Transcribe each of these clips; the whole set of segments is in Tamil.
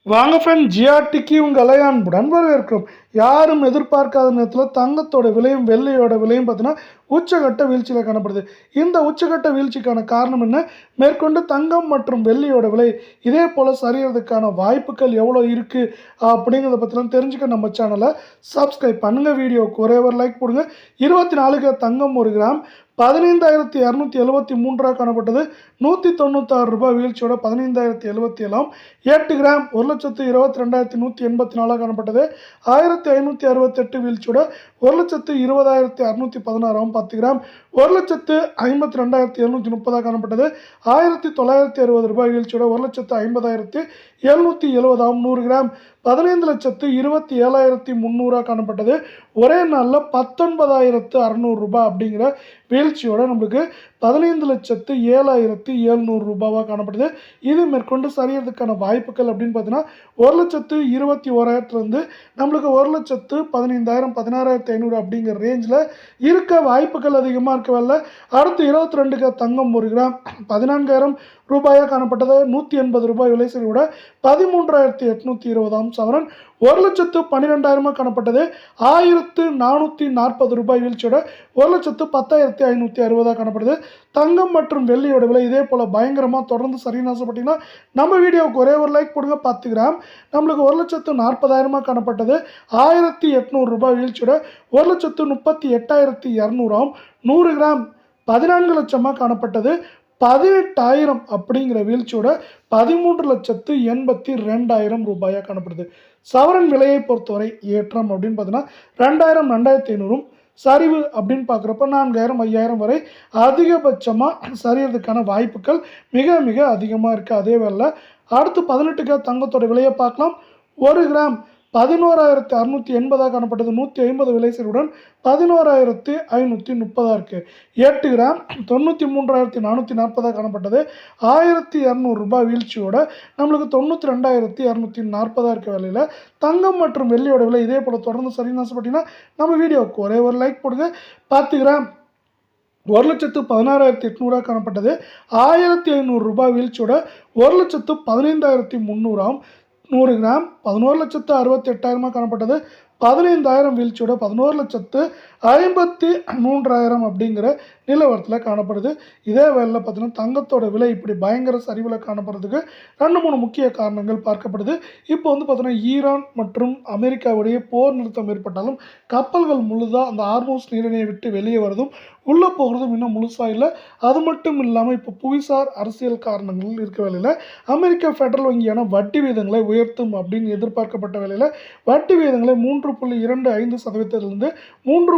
வாங்க ஃப்ரெண்ட், ஜிஆர்டிக்கு உங்கள் அன்புடன் வரவேற்கிறோம். யாரும் எதிர்பார்க்காத நேரத்தில் தங்கத்தோட விலையும் வெள்ளையோட விலையும் பார்த்தீங்கன்னா உச்சகட்ட வீழ்ச்சியில் காணப்படுது. இந்த உச்சகட்ட வீழ்ச்சிக்கான காரணம் என்ன, மேற்கொண்டு தங்கம் மற்றும் வெள்ளியோட விலை இதே போல் சரியறதுக்கான வாய்ப்புகள் எவ்வளோ இருக்குது அப்படிங்கிறத பற்றிலாம் தெரிஞ்சுக்க நம்ம சேனலை சப்ஸ்கிரைப் பண்ணுங்கள். வீடியோவுக்கு ஒரே ஒரு லைக் போடுங்க. 24 தங்கம் 1 கிராம் 15,273 காணப்பட்டது. 196 ரூபாய் வீழ்ச்சியோட 15,077. 8 கிராம் 1,22,184 காணப்பட்டது. 1,568 வீழ்ச்சியோட 1,20,616. 10 கிராம் 1,52,730 காணப்பட்டது. 1,960 ரூபாய் வீழ்ச்சியோட 1,50,770. 100 கிராம் 15,27,300 காணப்பட்டது. ஒரே நாளில் 19,600 ரூபாய் அப்படிங்கிற வீழ்ச்சியோட நம்மளுக்கு 15,07,700 ரூபாவாக காணப்படுது. இது மேற்கொண்டு சரியறதுக்கான வாய்ப்புகள் அப்படின்னு பார்த்தீங்கன்னா 1,21,000 நம்மளுக்கு 1,15,000 16,500 அப்படிங்கிற ரேஞ்சில் இருக்க வாய்ப்புகள் அதிகமாக இருக்கவில்லை. அடுத்து 22 தங்கம் 1 கிராம் 14,000 ரூபாயாக காணப்பட்டது. 180 ரூபாய் விலை சரிவோட 13,820 சவரன் 1,12,000 காணப்பட்டது. 1,440 ரூபாய் வீழ்ச்சியோட 1,10,560 காணப்படுது. தங்கம் மற்றும் வெள்ளியோட விலை இதே போல் பயங்கரமாக தொடர்ந்து சரின்னு ஆசைப்பட்டீங்கன்னா நம்ம வீடியோவுக்கு ஒரே ஒரு லைக் போடுங்க. 10 கிராம் நம்மளுக்கு 1,40,000 காணப்பட்டது. 1,800 ரூபாய் வீழ்ச்சியோட 1,38,200. 100 கிராம் 14 லட்சமாக காணப்பட்டது. 18,000 அப்படிங்கிற வீழ்ச்சியோட 13,82,000 ரூபாயாக காணப்படுது. சவரன் விலையை பொறுத்தவரை ஏற்றம் அப்படின்னு பார்த்தீங்கன்னா 2,000 2,500 சரிவு அப்படின்னு பார்க்குறப்ப 4,000 5,000 வரை அதிகபட்சமாக சரியறதுக்கான வாய்ப்புகள் மிக மிக அதிகமாக இருக்குது. அதே வேளை அடுத்து 18 தங்கத்தோட விலையை பார்க்கலாம். 1 கிராம் 11,680 காணப்பட்டது. 150 விலை சரிவுடன் 11,530 இருக்குது. 8 கிராம் 93,440 காணப்பட்டது. 1,200 ரூபாய் வீழ்ச்சியோட நம்மளுக்கு 92,240 இருக்க விலையில் தங்கம் மற்றும் வெள்ளியோட விலை இதே போல் தொடர்ந்து சரின்னு ஆசைப்பட்டீங்கன்னா நம்ம வீடியோவுக்கு ஒரே ஒரு லைக் போடுங்க. 10 கிராம் 1,16,800 காணப்பட்டது. 1,500 ரூபாய் வீழ்ச்சியோட 1,15,300. 100 கிராம் 11,68,000 காணப்பட்டது. 15,000 வீழ்ச்சியோட 11,53,000 அப்படிங்கிற நிலவரத்தில் காணப்படுது. இதே வேளையில் பார்த்தீங்கன்னா தங்கத்தோட விலை இப்படி பயங்கர சரிவில் காணப்படுறதுக்கு 2-3 முக்கிய காரணங்கள் பார்க்கப்படுது. இப்போ பார்த்தீங்கன்னா ஈரான் மற்றும் அமெரிக்காவுடைய போர் நிறுத்தம் ஏற்பட்டாலும் கப்பல்கள் முழுதாக அந்த ஹார்மோஸ் நீரிணையை விட்டு வெளியே வரதும் உள்ளே போகிறதும் இன்னும் முழுசாக இல்லை. அது மட்டும் இல்லாமல் இப்போ புவிசார் அரசியல் காரணங்கள் இருக்க வேலையில் அமெரிக்க ஃபெடரல் வங்கியான வட்டி வீதங்களை உயர்த்தும் அப்படின்னு எதிர்பார்க்கப்பட்ட வேலையில் வட்டி வீதங்களை 3.25%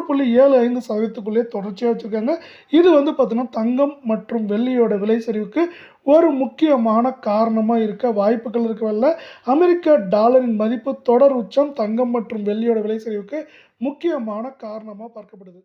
3.75% தொடர்ச்சியாக வச்சுருக்காங்க. இது பார்த்தீங்கன்னா தங்கம் மற்றும் வெள்ளியோட விலை சரிவுக்கு ஒரு முக்கியமான காரணமாக இருக்க வாய்ப்புகள் இருக்கவில்லை. அமெரிக்க டாலரின் மதிப்பு தொடர் உச்சம் தங்கம் மற்றும் வெள்ளியோட விலை சரிவுக்கு முக்கியமான காரணமாக பார்க்கப்படுது.